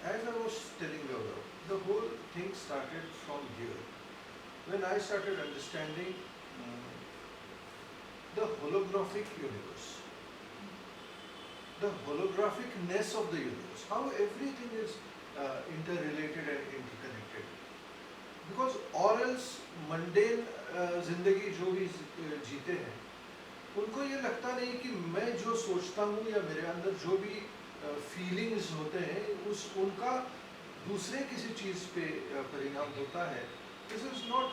as I was telling you, the whole thing started from here. When I started understanding the holographic universe, the holographicness of the universe, how everything is interrelated and interconnected. Because or else mundane जिंदगी जो भी जीते हैं, उनको ये लगता नहीं कि मैं जो सोचता हूँ या मेरे अंदर जो भी फीलिंग्स होते हैं उस उनका दूसरे किसी चीज़ पे परिणाम होता है. This is not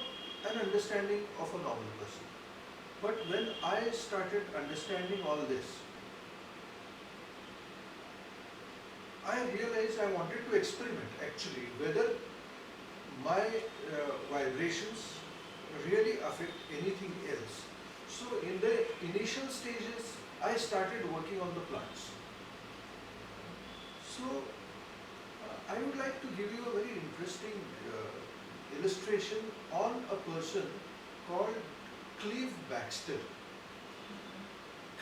an understanding of a normal person. But when I started understanding all this, I realized I wanted to experiment actually whether my vibrations really affect anything else. So in the initial stages, I started working on the plants. So I would like to give you a very interesting illustration on a person called Cleve Baxter.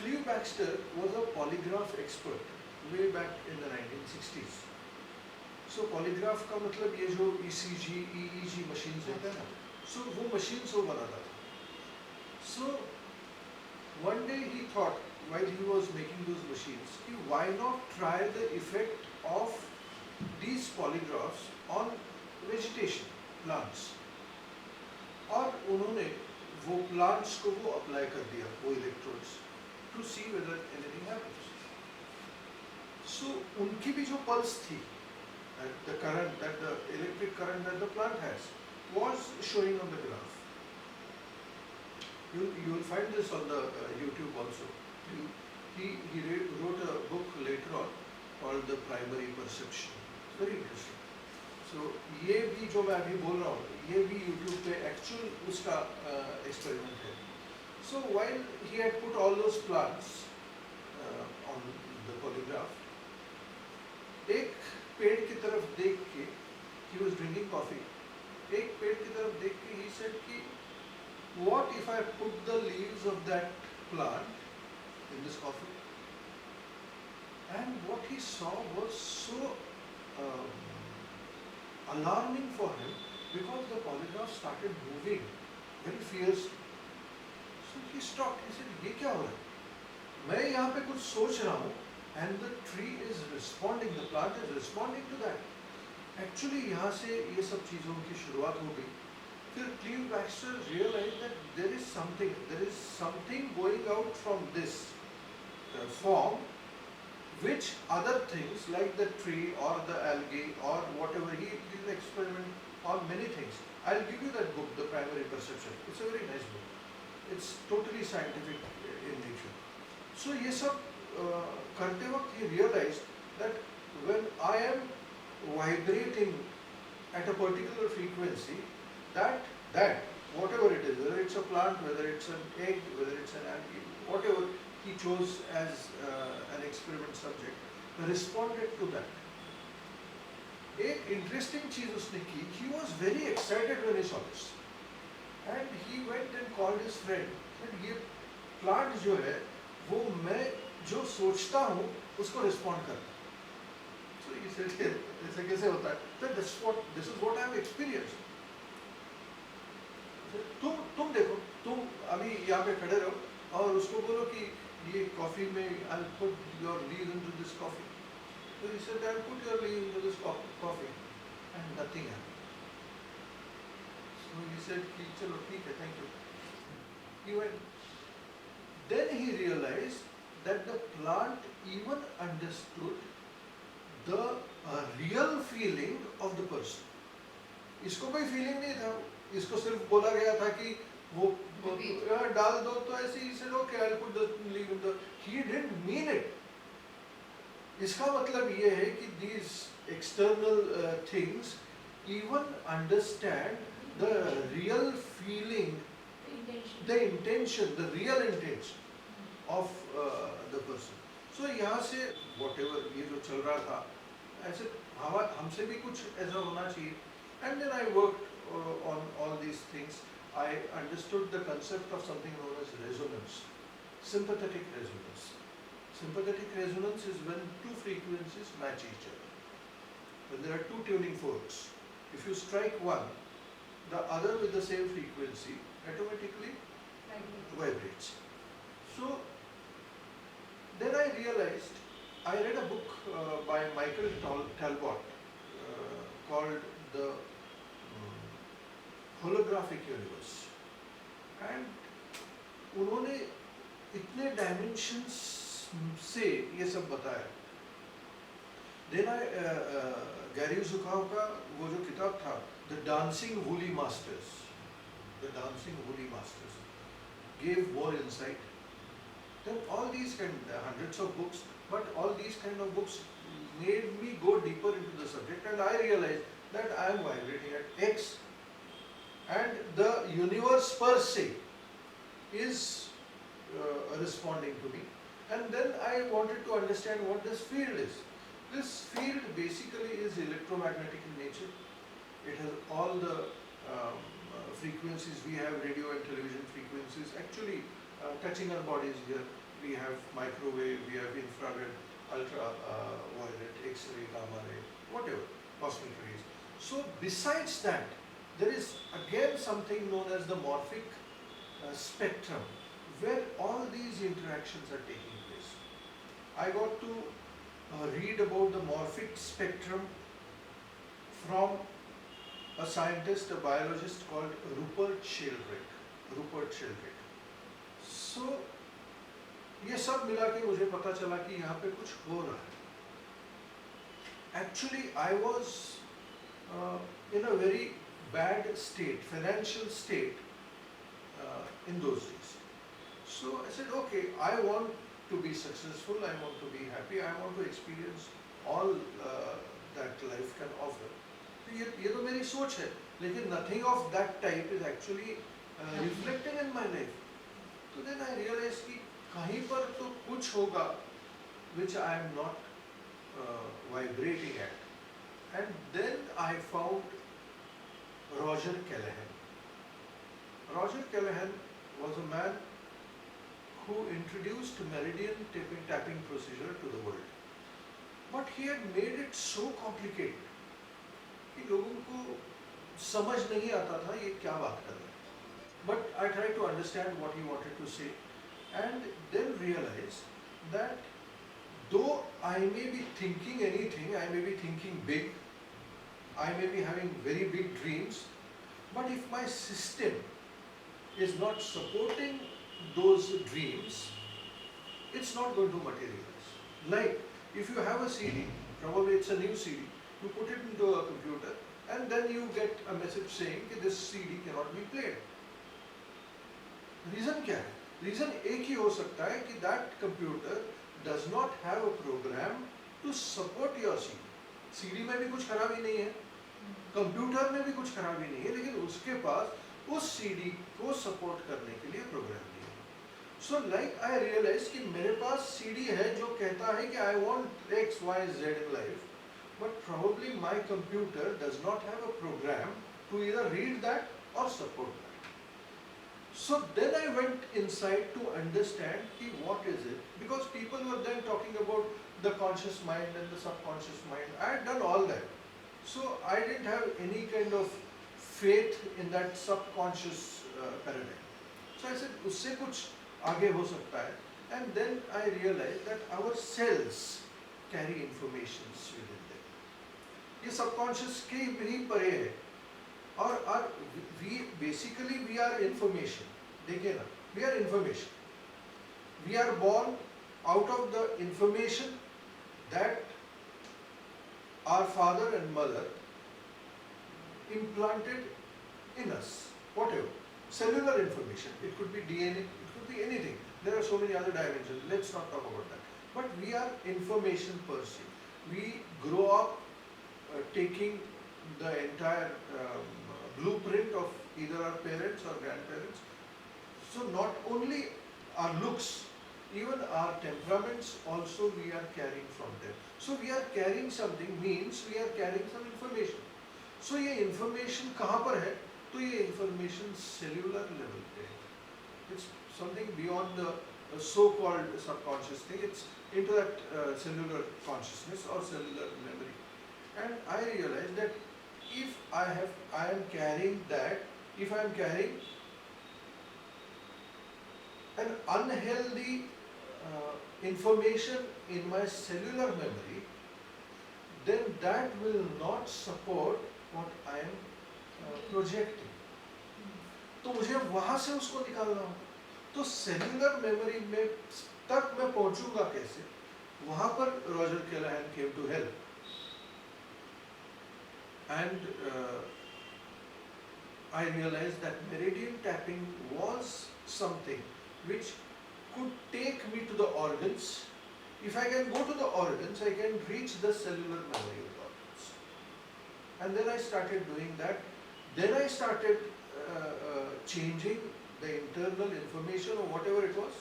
Cleve Baxter was a polygraph expert way back in the 1960s. So polygraph का मतलब ये जो ECG, EEG machines होते हैं ना, so वो machines वो बनाता था. So one day he thought, while he was making those machines, कि why not try the effect of these polygraphs on vegetation, plants. और उन्होंने वो plants को वो apply कर दिया, वो electrodes, to see whether anything happens. So उनकी भी जो pulse थी, the current, that the electric current that the plant has, was showing on the graph. You will find this on the YouTube also. He wrote a book later on called The Primary Perception. Very interesting. So ये भी जो मैं अभी बोल रहा हूँ, ये भी YouTube पे actual उसका experiment है. So while he had put all those plants on the polygraph, एक पेड़ की तरफ देख के, he was drinking coffee, एक पेड़ की तरफ देख के he said कि what if I put the leaves of that plant in this coffee? And what he saw was so alarming for him because the polygraph started moving very fiercely. So he stopped. He said, "ये क्या हो रहा है? मैं यहाँ पे कुछ सोच रहा हूँ and the tree is responding, the plant is responding to that." Actually यहाँ से ये सब चीज़ों की शुरुआत हो गई. Then Cleve Baxter realized that there is something going out from this form, which other things like the tree or the algae or whatever, he did experiment on many things. I'll give you that book, The Primary Perception. It's a very nice book. It's totally scientific in nature. So ये सब करते वक्त he realized that when I am vibrating at a particular frequency, that whatever it is, whether it's a plant, whether it's an egg, whether it's an algae, whatever he chose as an experiment subject, responded to that. एक interesting चीज उसने की, he was very excited when he saw this, and he went and called his friend, said ये plant जो है, वो मैं जो सोचता हूँ उसको respond करता है. So he said, ऐसे कैसे होता है? Said this is what I have experienced. तुम देखो, तुम अभी यहाँ पे खड़े रहो और उसको बोलो कि ये कॉफी में I'll put your leaves into this coffee. So he said, I'll put your leaves into this coffee, and nothing happened. So he said, चलो ठीक है, thank you. He went. Then he realized that the plant even understood the real feeling of the person. इसको कोई feeling नहीं था. इसको सिर्फ बोला गया था कि वो डाल दो, तो ऐसे ही said, okay, I'll put the leaf in the. He didn't mean it. इसका मतलब ये है कि these external things even understand the real feeling, the intention, the real intention of the person. So यहाँ से whatever ये जो चल रहा था, ऐसे हमसे भी कुछ ऐसा होना चाहिए. And then I worked on all these things. I understood the concept of something known as resonance, sympathetic resonance. Sympathetic resonance is when two frequencies match each other. when there are two tuning forks, if you strike one, the other with the same frequency automatically vibrates. So then I realized, I read a book by Michael Talbot called The Holographic Universe, and उन्होंने इतने dimensions से ये सब बताया. Then Gary Zukav का वो जो किताब था, The Dancing Woolly Masters, gave more insight. Then all these hundreds of books, but all these kind of books made me go deeper into the subject, and I realized that I am vibrating at X, and the universe per se is responding to me. And then I wanted to understand what this field is. This field basically is electromagnetic in nature. It has all the frequencies. We have radio and television frequencies actually touching our bodies here. We have microwave, we have infrared, ultraviolet, X-ray, gamma ray, whatever, cosmic rays. So besides that, there is again something known as the morphic spectrum, where all these interactions are taking place. I got to read about the morphic spectrum from a scientist, a biologist called Rupert Sheldrake. So ये सब मिला के मुझे पता चला कि यहाँ पे कुछ हो रहा है. Actually, I was in a very bad state, financial state in those days. So I said, okay, I want to be successful, I want to be happy, I want to experience all that life can offer. ये तो मेरी सोच है, लेकिन nothing of that type is actually reflecting in my life. So then I realized कि कहीं पर तो कुछ होगा which I am not vibrating at. And then I found Roger Callahan. Roger Callahan was a man who introduced meridian tapping procedure to the world. But he had made it so complicated कि लोगों को समझ नहीं आता था ये क्या बात कर रहे हैं. But I tried to understand what he wanted to say, and then realized that though I may be thinking anything, I may be thinking big, I may be having very big dreams, but if my system is not supporting those dreams, it's not going to materialize. Like if you have a CD, probably it's a new CD, you put it into a computer and then you get a message saying that this CD cannot be played. Reason क्या है? Reason एक ही हो सकता है कि that computer does not have a program to support your CD. CD में भी कुछ खराबी नहीं है, कंप्यूटर में भी कुछ खराबी नहीं है, लेकिन उसके पास उस CD को सपोर्ट करने के लिए प्रोग्राम नहीं है. So like I realized कि मेरे पास CD है जो कहता है कि I want X, Y, Z in life, but probably my computer does not have a program to either read that or support that. So then I went inside to understand कि what is it, because people were then talking about the conscious mind and the subconscious mind. I had done all that. So I didn't have any kind of faith in that subconscious paradigm. So I said उससे कुछ आगे हो सकता है. And then I realized that our cells carry informations within them. ये subconscious के भी परे है. और we are information. देखिए ना, we are information. We are born out of the information that our father and mother implanted in us. Whatever, cellular information. It could be DNA. It could be anything. There are so many other dimensions. Let's not talk about that. But we are information per se. We grow up taking the entire blueprint of either our parents or grandparents. So not only our looks, even our temperaments also we are carrying from them. So we are carrying something means we are carrying some information. So ये information कहाँ पर है? तो ये information cellular level पे है. It's something beyond the so-called subconscious thing. It's into that cellular consciousness or cellular memory. And I realized that if I am carrying that, if I am carrying an unhealthy information in my cellular memory, then that will not support what I am projecting. तो मुझे वहां से उसको निकालना होगा. तो cellular memory में तक मैं पहुंचूंगा कैसे? वहां पर Roger Callahan came to help. And I realized that meridian tapping was something which could take me to the organs. If I can go to the organs, I can reach the cellular memory of the organs. And then I started doing that. Then I started changing the internal information or whatever it was,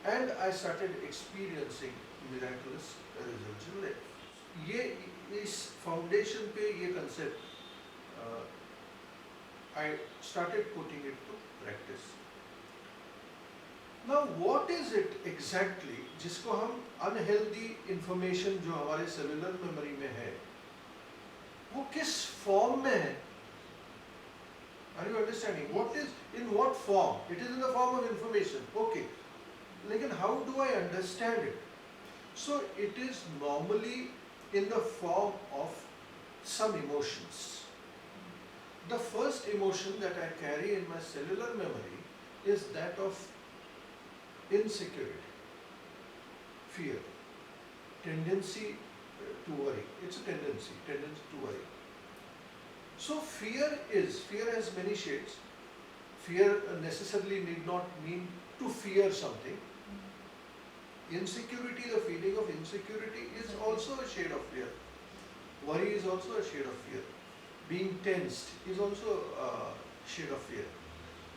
and I started experiencing miraculous results in life. ये इस foundation पे ये concept I started putting it to practice. Now what is it exactly जिसको हम unhealthy information जो हमारे cellular memory में है, वो किस form में है? Are you understanding? What is, in what form? It is in the form of information. Okay. Lekin how do I understand it? So it is normally in the form of some emotions. The first emotion that I carry in my cellular memory is that of insecurity, fear, tendency to worry. It's a tendency to worry. So fear has many shades. Fear necessarily need not mean to fear something. Insecurity, the feeling of insecurity is also a shade of fear. Worry is also a shade of fear. Being tensed is also a shade of fear.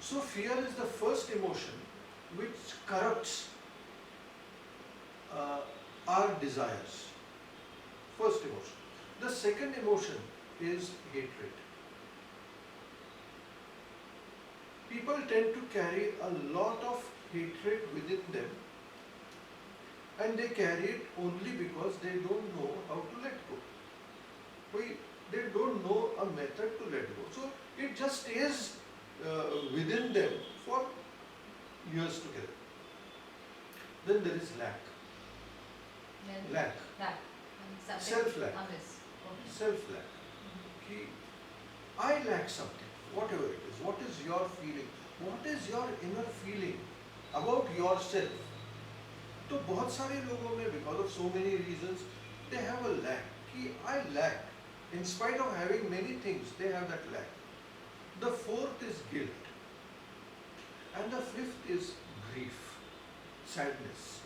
So fear is the first emotion which corrupts our desires. First emotion. The second emotion is hatred. People tend to carry a lot of hatred within them, and they carry it only because they don't know how to let go. They don't know a method to let go. So it just stays within them for years together. Then there is lack. Lack. Self-lack. Self-lack. I lack something, whatever it is. What is your feeling? What is your inner feeling about yourself? तो बहुत सारे लोगों में, because of so many reasons, they have a lack. कि I lack. In spite of having many things, they have that lack. The fourth is guilt. And the fifth is grief, sadness,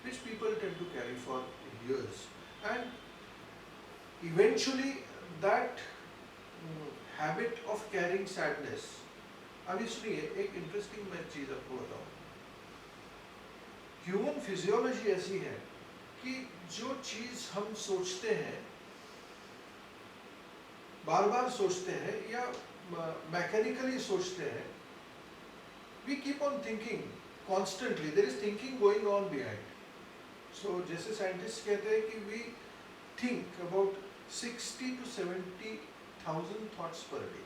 which people tend to carry for years. And eventually that habit of carrying sadness, अभी सुनिए एक interesting मैं चीज आपको बताऊं. Human physiology ऐसी है कि जो चीज हम सोचते हैं, बार बार सोचते हैं या मैकेनिकली सोचते हैं, we keep on thinking constantly. There is thinking going on behind. So जैसे साइंटिस्ट कहते हैं कि we think about 60 to 70,000 thoughts per day.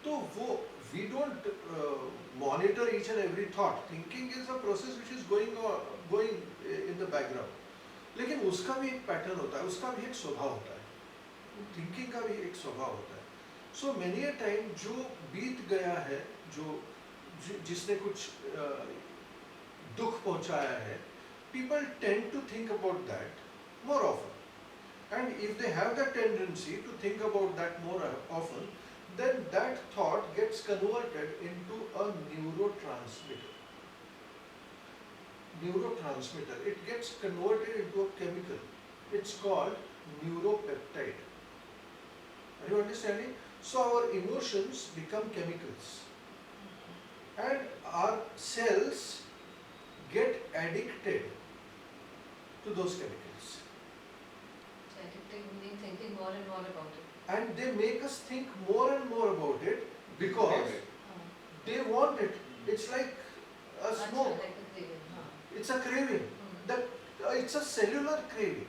तो वो we don't monitor each and every thought. Thinking is a process which is going in the background. लेकिन उसका भी एक पैटर्न होता है, उसका भी एक स्वभाव होता है. थिंकिंग का भी एक स्वभाव होता है. So many a time जो बीत गया है, जिसने कुछ दुख पहुंचाया है, people tend to think about that more often. And if they have the tendency to think about that more often, then that thought gets converted into a neurotransmitter. It gets converted into a chemical. It's called neuropeptide. Are you understanding? So our emotions become chemicals. And our cells get addicted to those chemicals. Addicted meaning thinking more and more about it. And they make us think more and more about it because they want it. It's like a smoke. Like a craving. It's a craving. That it's a cellular craving.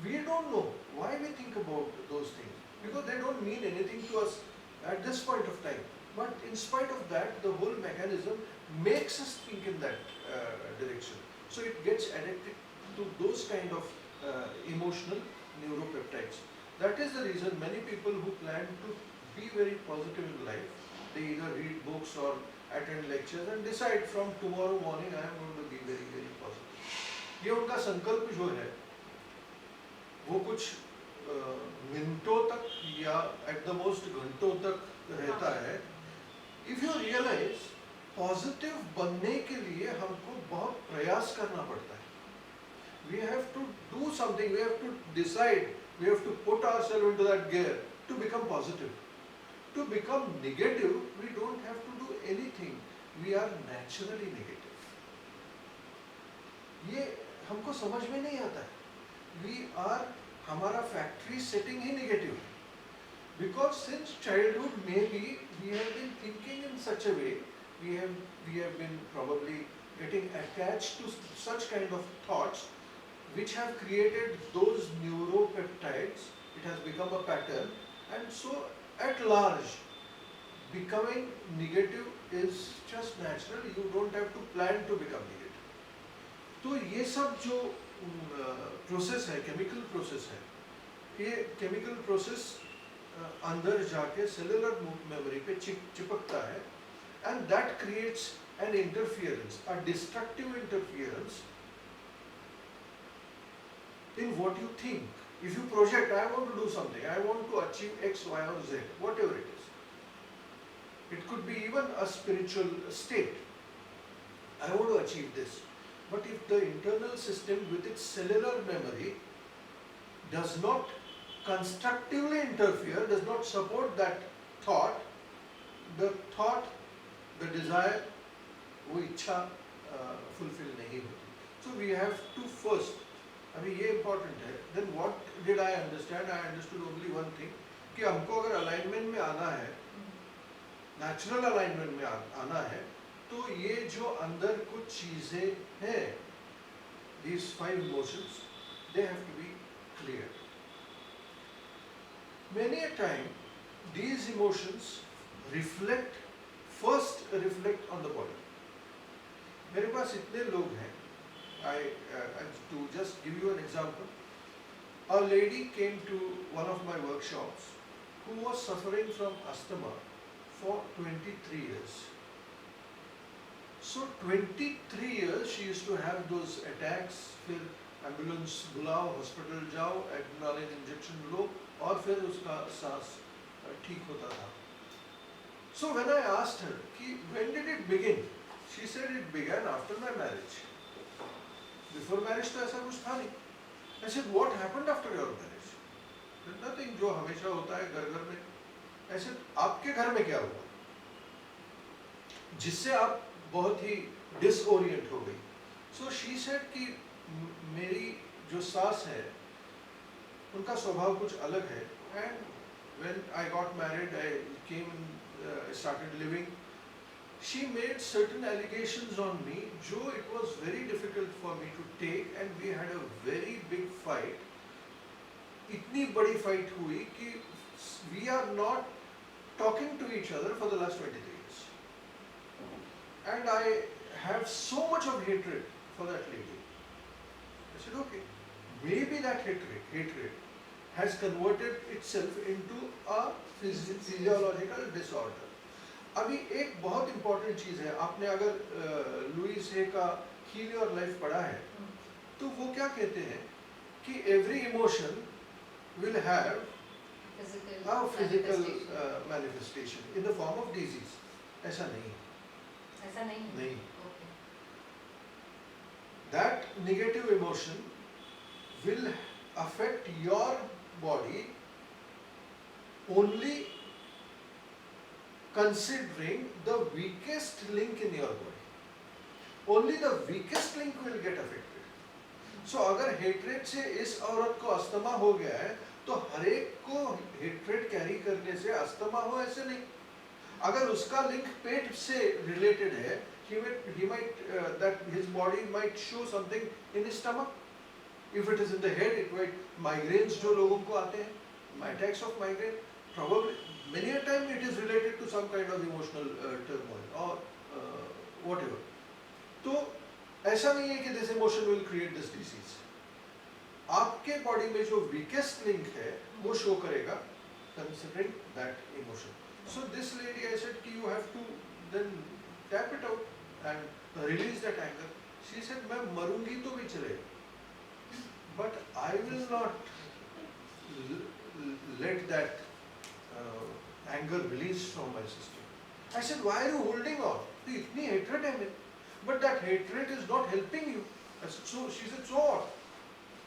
we don't know why we think about those things, because they don't mean anything to us at this point of time. But in spite of that, the whole mechanism makes us think in that direction. So it gets addicted to those kind of emotional neuropeptides. That is the reason many people who plan to be very positive in life, they either read books or attend lectures and decide from tomorrow morning I am going to be very, very positive. ये उनका संकल्प जो है वो कुछ मिनटों तक या एट द मोस्ट घंटों तक रहता है. इफ यू रियलाइज पॉजिटिव बनने के लिए हमको बहुत प्रयास करना पड़ता है. We have to do something, we have to decide, we have to put ourselves into that gear to become positive. To become negative we don't have to do anything, we are naturally negative. ये हमको समझ में नहीं आता है. We are, हमारा factory setting ही negative है. Because since childhood maybe we have been thinking in such a way, we have been probably getting attached to such kind of thoughts which have created those neuropeptides. It has become a pattern, and so at large becoming negative is just natural. You don't have to plan to become negative. तो ये सब जो process है, chemical process है, ये chemical process अंदर जाके cellular memory पे चिपकता है, and that creates an interference, a destructive interference in what you think. If you project, I want to do something, I want to achieve X, Y और Z, whatever it is. It could be even a spiritual state. I want to achieve this. But if the internal system with its cellular memory does not constructively interfere, does not support that thought, the desire, वो इच्छा fulfill नहीं होती. So we have to first, अभी ये important है. Then what did I understand? I understood only one thing, कि हमको अगर alignment में आना है, natural alignment में आना है, तो ये जो अंदर कुछ चीजें हैं, these 5 emotions, they have to be clear. Many a time these emotions first reflect on the body. मेरे पास इतने लोग हैं, to just give you an example, a lady came to one of my workshops who was suffering from asthma for 23 years. So 23 years she used to have those attacks, फिर ambulance बुलाओ, hospital जाओ, adrenaline injection लो, और फिर उसका सांस ठीक होता था. So when I asked her कि when did it begin, she said it began after my marriage. Before marriage तो ऐसा कुछ था नहीं. I said what happened after your marriage? Nothing, जो हमेशा होता है घर घर में. I said आपके घर में क्या हुआ जिससे आप बहुत ही डिसओरिएंट हो गई. सो शी सेड कि मेरी जो सास है उनका स्वभाव कुछ अलग है, and when I got married, I came started living, she made certain allegations on me जो it was very difficult for me to take, and we had a very big fight. इतनी बड़ी फाइट हुई कि we are not talking to each other for the last 23 years. And I have so much of hatred for that lady. I said, okay, maybe that hatred has converted itself into a physiological disorder. अभी एक बहुत important चीज़ है, आपने अगर Lewis हे का Heal Your Life पढ़ा है, तो वो क्या कहते हैं कि every emotion will have a physical manifestation in the form of disease. ऐसा नहीं है. ऐसा नहीं. Okay. That negative emotion will affect your body only considering the weakest link in your body. Only the weakest link will get affected. So अगर hatred से इस औरत को अस्थमा हो गया है, तो हर एक को hatred कैरी करने से अस्थमा हो ऐसे नहीं. अगर उसका लिंक पेट से रिलेटेड है, he might that his body might show something in his stomach. If it is in the head, it might migraines जो लोगों को आते हैं, attacks of migraine, probably many a time it is related to some kind of emotional turmoil or whatever. तो ऐसा नहीं है कि this emotion will create this disease. आपके बॉडी में जो weakest link है वो शो करेगा considering that emotion. So this lady, I said कि you have to then tap it out and release that anger. She said मैं मरूंगी तो भी चलेगा, but I will not let that anger release from my system. I said, why are you holding on? तो इतनी hatred है मेरी, but that hatred is not helping you. I said, so she said, so what?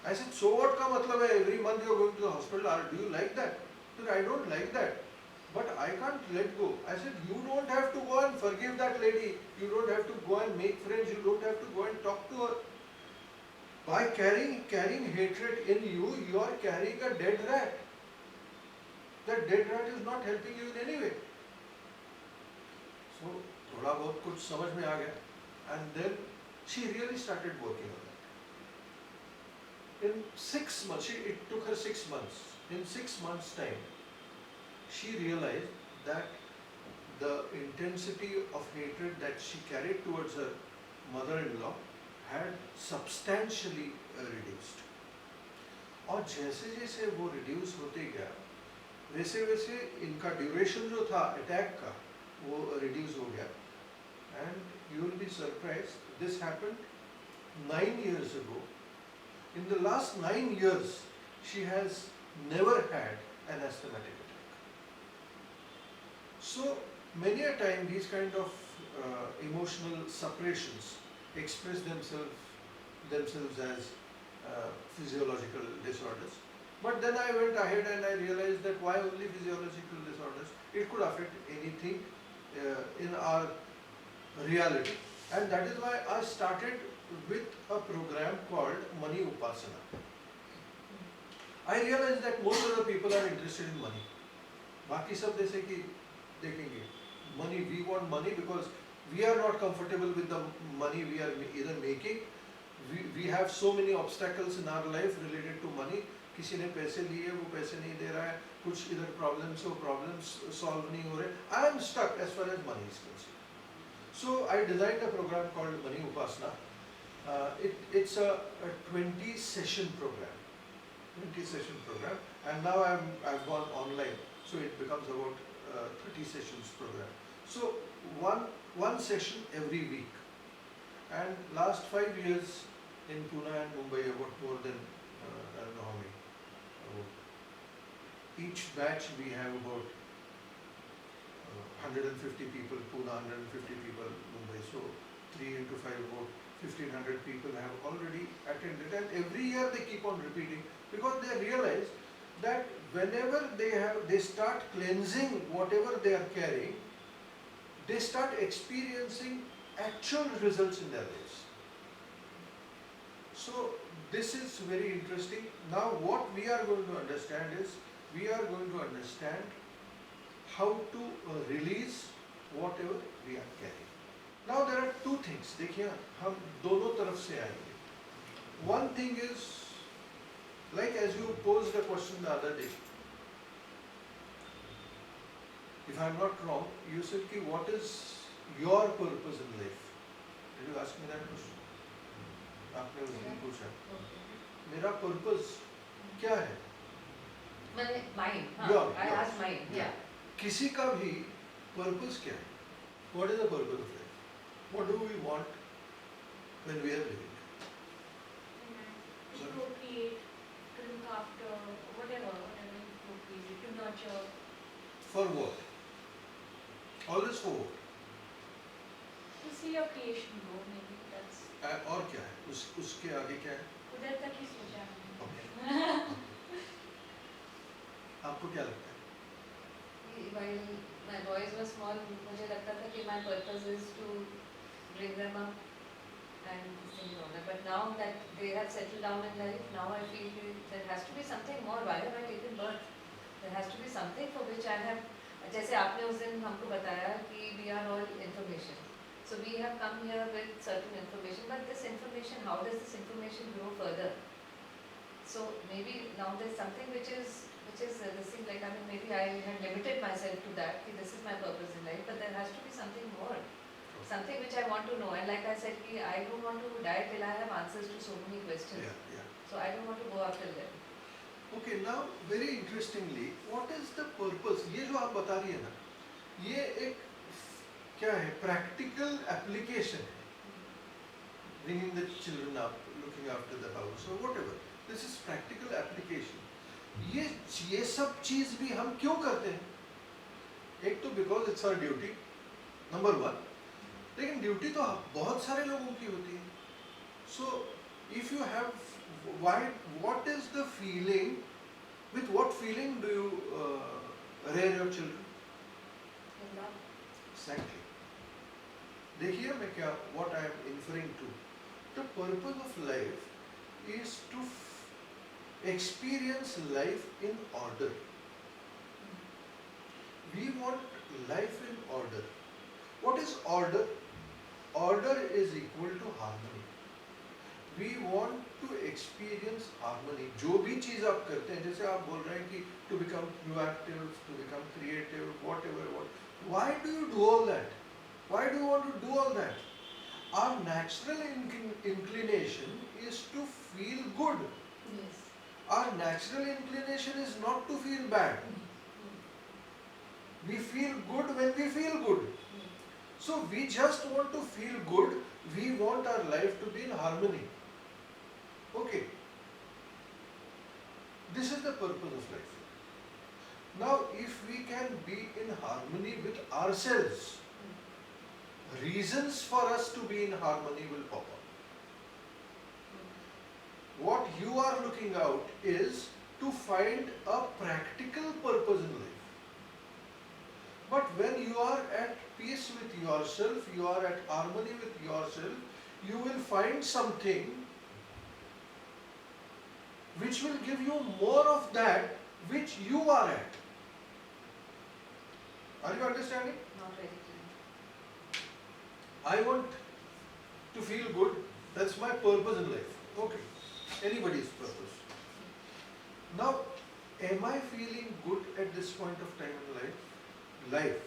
I said, so what का मतलब है every month you are going to the hospital? Do you like that? She said, I don't like that, but I can't let go. I said, you don't have to go and forgive that lady. You don't have to go and make friends. You don't have to go and talk to her. By carrying hatred in you, you are carrying a dead rat. That dead rat is not helping you in any way. So थोड़ा बहुत कुछ समझ में आ गया, and then she really started working on that. In 6 months, it took her 6 months. In 6 months' time, she realized that the intensity of hatred that she carried towards her mother-in-law had substantially reduced. और जैसे जैसे वो reduce होते गया, वैसे वैसे इनका duration जो था attack का वो reduce हो गया. And you will be surprised, this happened 9 years ago. In the last 9 years, she has never had an asthmatic attack. So many a time these kind of emotional suppressions express themselves as physiological disorders. But then I went ahead and I realized that why only physiological disorders? It could affect anything in our reality, and that is why I started with a program called Money Upasana. I realized that most of the people are interested in money. बाकी सब जैसे कि देखेंगे money, we want money because we are not comfortable with the money we are either making. We have so many obstacles in our life related to money. किसी ने पैसे लिए, वो पैसे नहीं दे रहा है, कुछ इधर problems हो, problems solve नहीं हो रहे. I am stuck as far as money is concerned. So I designed a program called Money Upasana. It's a 20-session program. 20-session program, and now I've gone online, so it becomes about 30 sessions program. So one session every week, and last 5 years in Pune and Mumbai, about more than I don't know how many. Each batch we have about 150 people, Pune 150 people, Mumbai. So 3 into 5, about 1,500 people have already attended, and every year they keep on repeating because they realize that whenever they start cleansing whatever they are carrying, they start experiencing actual results in their lives. So this is very interesting. Now what we are going to understand is, we are going to understand how to release whatever we are carrying. Now there are two things. देखिए हम दोनों तरफ से आएंगे. One thing is, like as you posed the question the other day, if I am not wrong, you said कि what is your purpose in life? Did you ask me that question? आपने उस दिन पूछा. मेरा purpose क्या है? मैंने mine, I asked mine, yeah. किसी का भी purpose क्या है? What is the purpose of life? What do we want when we are living? To procreate, to look after, whatever you procreate, to nurture. For what? Always for what? To see your creation grow, maybe that's. और क्या है? उसके आगे क्या है? उधर तक ही सोचा मैंने. Okay. आपको क्या लगता है? While my boys were small, मुझे लगता था कि my purpose is to bring them up and things like that. But now that they have settled down in life, now I feel there has to be something more. Why have I taken birth? There has to be something for which I have. जैसे आपने उस दिन हमको बताया कि we are all information. So we have come here with certain information, but this information, how does this information grow further? So maybe now there's something which is this thing, like, I mean, maybe I had limited myself to that, this is my purpose in life, but there has to be something more, something which I want to know. And like I said, I don't want to die till I have answers to so many questions. Yeah. So I don't want to go up till then. Okay, now very interestingly, what is the purpose? ये जो आप बता रही है ना, ये एक क्या है? Practical application है. Bringing the children up, looking after the house or whatever. This is practical application. ये सब चीज भी हम क्यों करते हैं? एक तो because it's our duty, number one. लेकिन ड्यूटी तो बहुत सारे लोगों की होती है. So if you have, what is the feeling? With what feeling do you rear your children? In love. Exactly. देखिए मैं क्या, what I am inferring to. The purpose of life is to experience life in order. We want life in order. What is order? Order is equal to harmony. We want to experience harmony. जो भी चीज़ आप करते हैं, जैसे आप बोल रहे हैं कि to become proactive, to become creative, whatever. Why do you do all that? Why do you want to do all that? Our natural inclination is to feel good. Yes. Our natural inclination is not to feel bad. We feel good when we feel good. So we just want to feel good. We want our life to be in harmony. Okay. This is the purpose of life. Now, if we can be in harmony with ourselves, reasons for us to be in harmony will pop up. What you are looking out is to find a practical purpose in life. But when you are at peace with yourself, you are at harmony with yourself, you will find something which will give you more of that which you are at. Are you understanding? Not very clear. I want to feel good. That's my purpose in life. Okay. Anybody's purpose. Now, am I feeling good at this point of time in life? Life,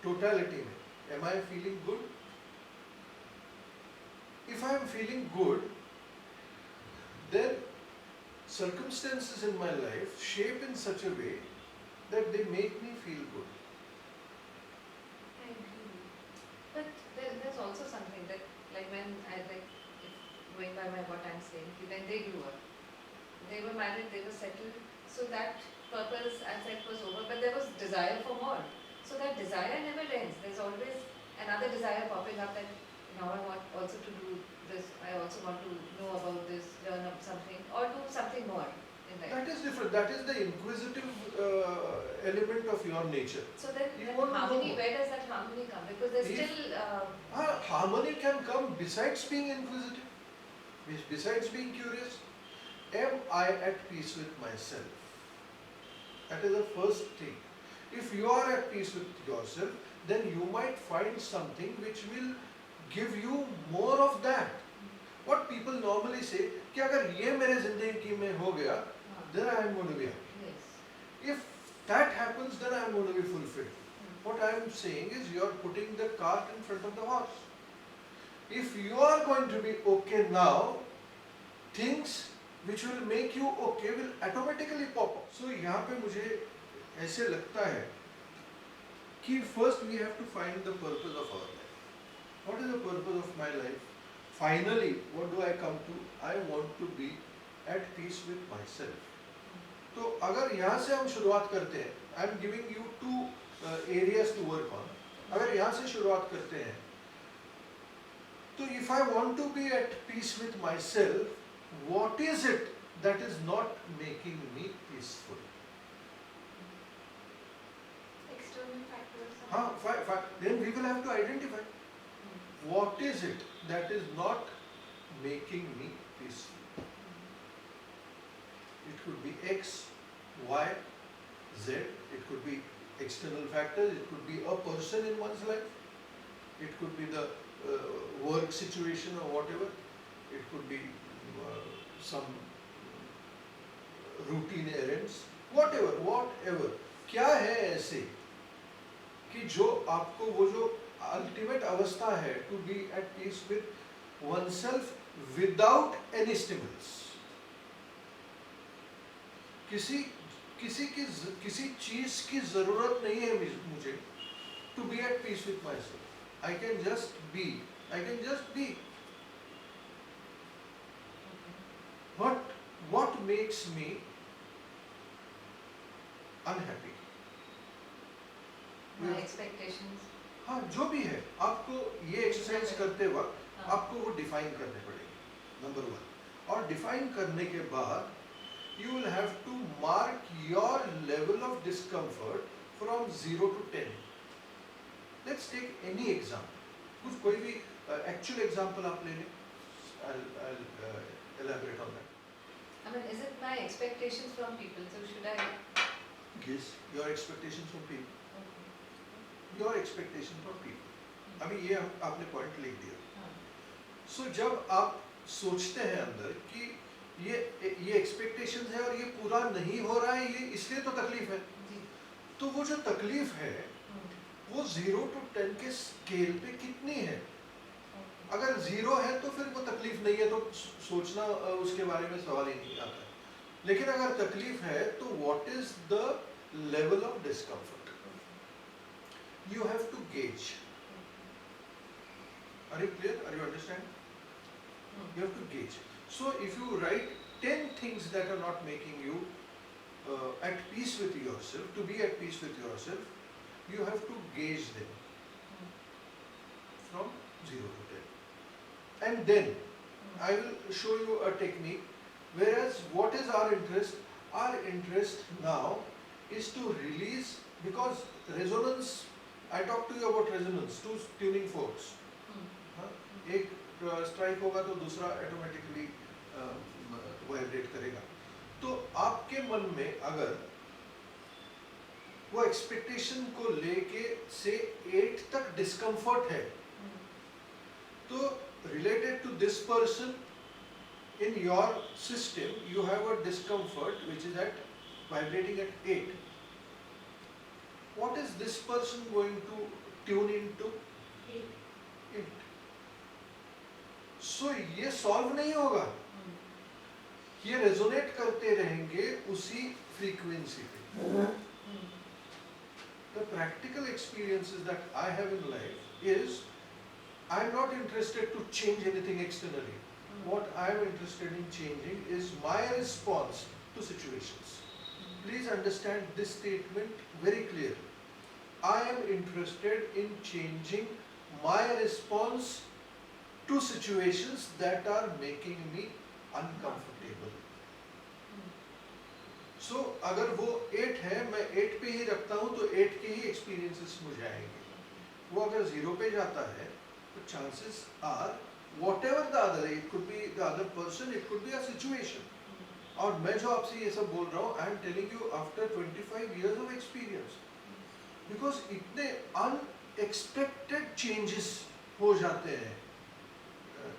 totality mein. Am I feeling good? If I am feeling good, then circumstances in my life shape in such a way that they make me feel good. I agree. But there's also something that, like when I going by what I'm saying, when they grew up, they were married, they were settled, so that purpose, as I said, was over, but there was desire for more. So that desire never ends. There's always another desire popping up that now I want also to do this, I also want to know about this, learn of something, or do something more in life. That is different. That is the inquisitive element of your nature. So then You want to harmony, know. where does that harmony come? Because there's If- still... Harmony can come besides being inquisitive, besides being curious. Am I at peace with myself? That is the first thing. If you are at peace with yourself, then you might find something which will give you more of that. What people normally say, कि अगर ये मेरे जिंदगी में हो गया, then I am going to be happy. Yes. If that happens, then I am going to be fulfilled. What I am saying is, you are putting the cart in front of the horse. If you are going to be okay now, things which will make you okay will automatically pop up. So यहाँ पे मुझे ऐसे लगता है कि first we have to find the purpose of our life. What is the purpose of my life? Finally, what do I come to? I want to be at peace with myself. तो अगर यहाँ से हम शुरुआत करते हैं, I am giving you two areas to work on. अगर यहाँ से शुरुआत करते हैं, तो if I want to be at peace with myself, what is it that is not making me peaceful? External factors. हाँ, then we will have to identify. What is it that is not making me peaceful? It could be X, Y, Z. It could be external factors. It could be a person in one's life. It could be the work situation or whatever. It could be some routine एरेंट्स, whatever, क्या है ऐसे कि जो आपको वो जो ultimate अवस्था है to be at peace with oneself without any stimulus. किसी चीज की जरूरत नहीं है मुझे to be at peace with myself. I can just be. what makes me unhappy? My expectations. हाँ, जो भी है आपको ये एक्सरसाइज करते वक्त हाँ. आपको वो डिफाइन करने पड़ेंगे, नंबर 1. और डिफाइन करने के बाद you will have to mark your level of discomfort from 0 to 10. Let's take any example. कुछ कोई भी actual example आप ले लें. I'll elaborate on that. I mean, is it my expectations from people? So should I? Yes, your expectations from people. Okay. Your expectation from people. अभी ये आपने point लिख दिया. हाँ. सो जब आप सोचते हैं अंदर कि ये एक्सपेक्टेशंस है और ये पूरा नहीं हो रहा है, ये इसलिए तो तकलीफ है. जी. तो वो जो तकलीफ है वो 0 to 10 के स्केल पे कितनी है? अगर 0 है तो फिर वो तकलीफ नहीं है, तो सोचना उसके बारे में सवाल ही नहीं आता है. लेकिन अगर तकलीफ है तो what is the level of discomfort? You have to gauge. Are you clear? Are you understand? You have to gauge. So if you write 10 things that are not making you at peace with yourself, to be at peace with yourself, you have to gauge them from 0 to 10. And then I will show you a technique. Whereas what is our interest? Our interest now is to release, because resonance, I talked to you about resonance, 2 tuning forks. एक strike होगा तो दूसरा automatically vibrate करेगा. तो आपके मन में अगर वो एक्सपेक्टेशन को लेके से 8 तक डिस्कम्फर्ट है, तो related to this person in your system you have a discomfort which is at vibrating at 8. What is this person going to tune into? 8. So ये सॉल्व नहीं होगा, ये रेजोनेट करते रहेंगे उसी फ्रीक्वेंसी पे. The practical experiences that I have in life is I am not interested to change anything externally. What I am interested in changing is my response to situations. Please understand this statement very clearly. I am interested in changing my response to situations that are making me uncomfortable. So अगर वो 8 है, मैं 8 पे ही रखता हूँ तो 8 के ही experiences मुझे आएंगे. वो अगर 0 पे जाता है तो chances are whatever the other, it could be the other person, it could be a situation. और मैं जो आपसे ये सब बोल रहा हूँ, I am telling you after 25 years of experience. Because इतने unexpected changes हो जाते हैं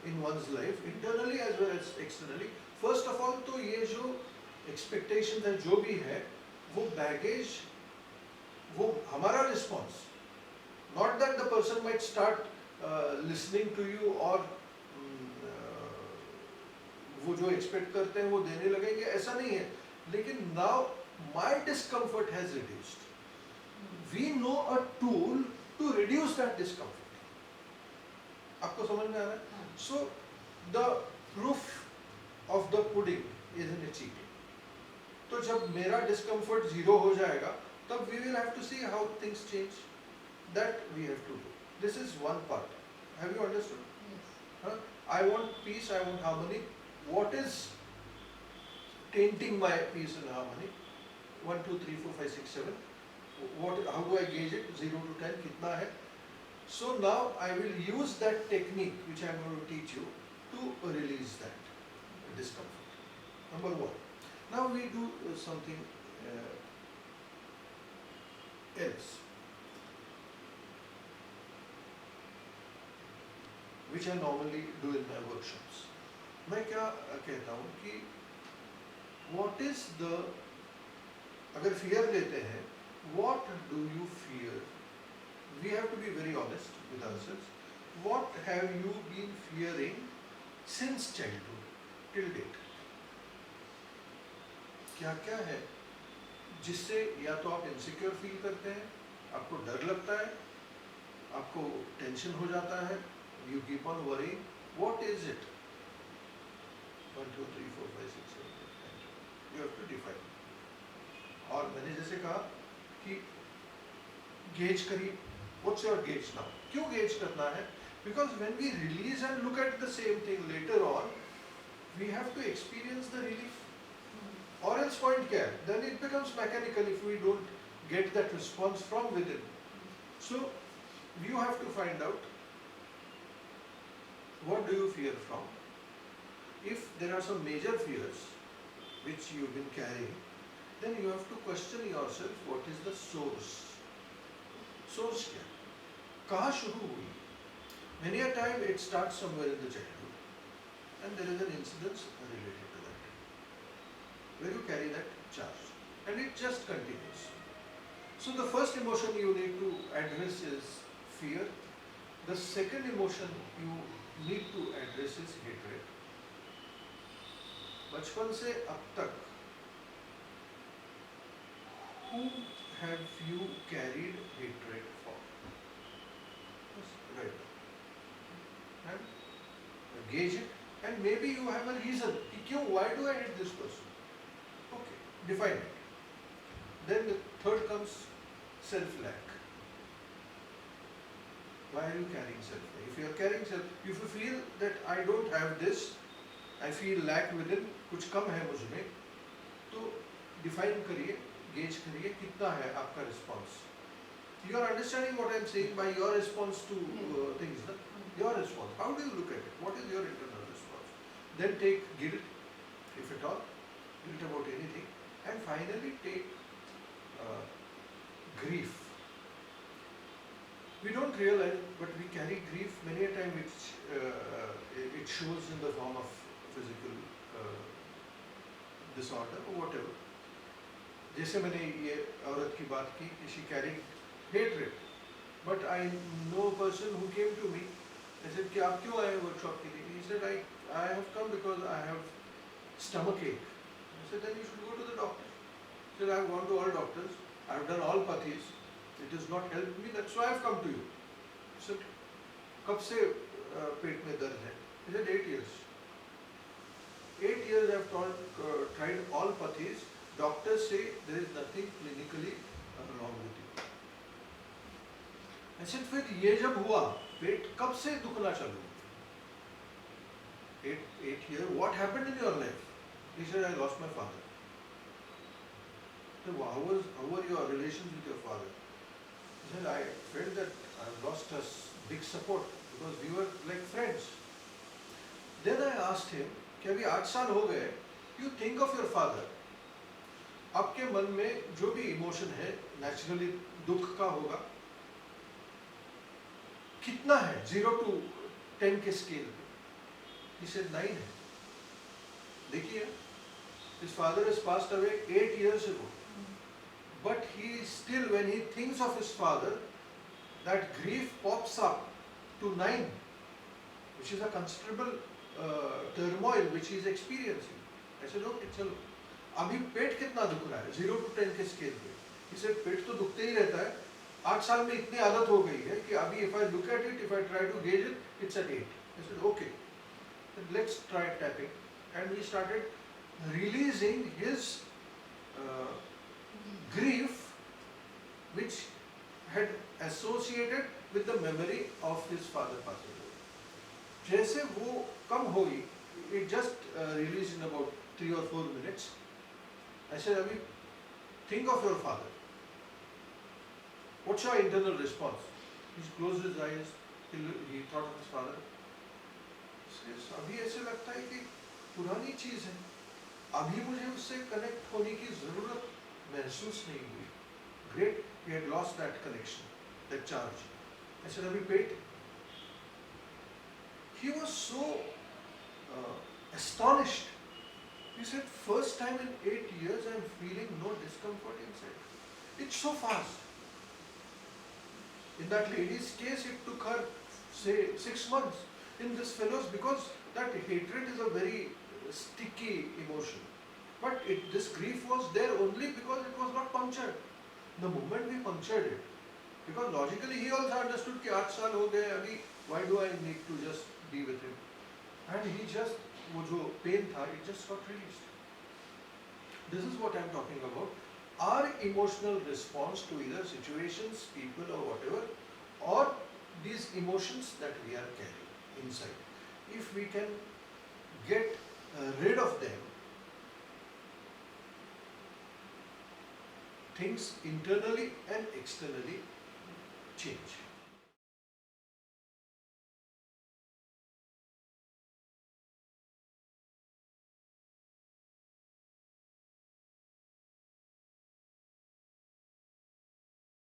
in one's life, internally as well as externally. First of all तो ये जो expectation है, जो भी है, वो baggage, वो हमारा response. Not that the person might start listening to you or वो जो expect करते हैं वो देने लगेंगे, ऐसा नहीं है. लेकिन now my discomfort has reduced. We know a tool to reduce that discomfort. आपको समझ में आ रहा है? So the proof of the pudding is in its eating. तो जब मेरा discomfort 0 हो जाएगा, तब we will have to see how things change. That we have to do. This is one part. Have you understood? Yes. Huh? I want peace, I want harmony. What is tainting my peace and harmony? 1, 2, 3, 4, 5, 6, 7. How do I gauge it? 0 to 10, कितना है? So now I will use that technique which I am going to teach you to release that discomfort. Number 1. Now we do something else, which I normally do in my workshops. मैं क्या कहता हूँ कि what is the, अगर fear लेते हैं, what do you fear? We have to be very honest with ourselves. What have you been fearing since childhood till date? क्या क्या है जिससे या तो आप इनसिक्योर फील करते हैं, आपको डर लगता है, आपको टेंशन हो जाता है, you keep on worrying, what is it? 1 2 3 4 5 6 7 8 9 you have to define. और मैंने जैसे कहा कि गेज करिए, व्हाट्स योर गेज नाउ? क्यों गेज करना है? Because when we release and look at the same thing later on, we have to experience the relief. Or else point क्या है? Then it becomes mechanical if we don't get that response from within. So you have to find out what do you fear from. If there are some major fears which you've been carrying, then you have to question yourself what is the source. Source क्या? कहाँ शुरू हुई? Many a time it starts somewhere in the childhood and there is an incident related to that, where you carry that charge and it just continues. So the first emotion you need to address is fear. The second emotion you need to address is hatred. बचपन से अब तक who have you carried hatred for? Right. And gauge it, and maybe you have a reason. क्यों? Why do I hate this person? Okay, define it. Then the third comes self-lack. Why are you carrying self-lack? If you are carrying if you feel that I don't have this, I feel lack within, कुछ कम है मुझ में, तो define करिए, gauge करिए कितना है आपका response. You are understanding what I am saying by your response to things, na? Your response. How do you look at it? What is your internal response? Then take guilt, if at all, guilt about anything, and finally take grief. We don't realize, but we carry grief many a time. It shows in the form of physical disorder or whatever. जैसे मैंने ये औरत की बात की कि she carried hatred, but I know a person who came to me. I said कि आप क्यों आए workshop के लिए? He said I have come because I have stomach ache. I said then you should go to the doctor. He said I have gone to all doctors. I have done all pathis. It has not helped me. That's why I have come to you. I said कब से पेट में दर्द है? He said 8 years. 8 years I have tried all pathis. Doctors say there is nothing clinically wrong with you. I said फिर ये जब हुआ, पेट कब से दुखना चालू? 8 years. What happened in your life? He said I lost my father. So how were your relations with your father? He said I felt that I lost a big support because we were like friends. Then I asked him कि अभी 8 साल हो गए, you think of your father. आपके मन में जो भी इमोशन है नेचुरली दुख का होगा, कितना है 0 to 10 के स्केल पे? He said 9 है. देखिए, his father has passed away 8 years ago, but he still, when he thinks of his father, that grief pops up to 9, which is a considerable turmoil which he is experiencing. I said okay, चलो अभी पेट कितना दुख रहा है 0 to 10 के scale पे? He said पेट तो दुखते ही रहता है, 8 साल में इतनी आदत हो गई है कि अभी if I look at it, if I try to gauge it, it's at 8. I said okay, then let's try tapping, and we started releasing his grief which had associated with the memory of his father passing away. जैसे वो कम हुई, it just released in about 3 or 4 minutes. I said अभी think of your father. What's your internal response? He closed his eyes. He thought of his father. Says, अभी ऐसे लगता है कि पुरानी चीज है, अभी मुझे उससे कनेक्ट होने की जरूरत महसूस नहीं हुई. Great, he had lost that connection, that charge. I said अभी पेट. He was so astonished He said, first time in 8 years I'm feeling no discomfort inside. It's so fast. In that lady's case, it took her, say, 6 months. In this fellow's, because that hatred is a very sticky emotion. But this grief was there only because it was not punctured. The moment we punctured it, because logically he also understood कि 8 साल हो गए अभी, why do I need to just be with him? And he just, वो जो pain था, it just got released. This is what I am talking about. Our emotional response to either situations, people or whatever, or these emotions that we are carrying inside. If we can get rid of them, things internally and externally change.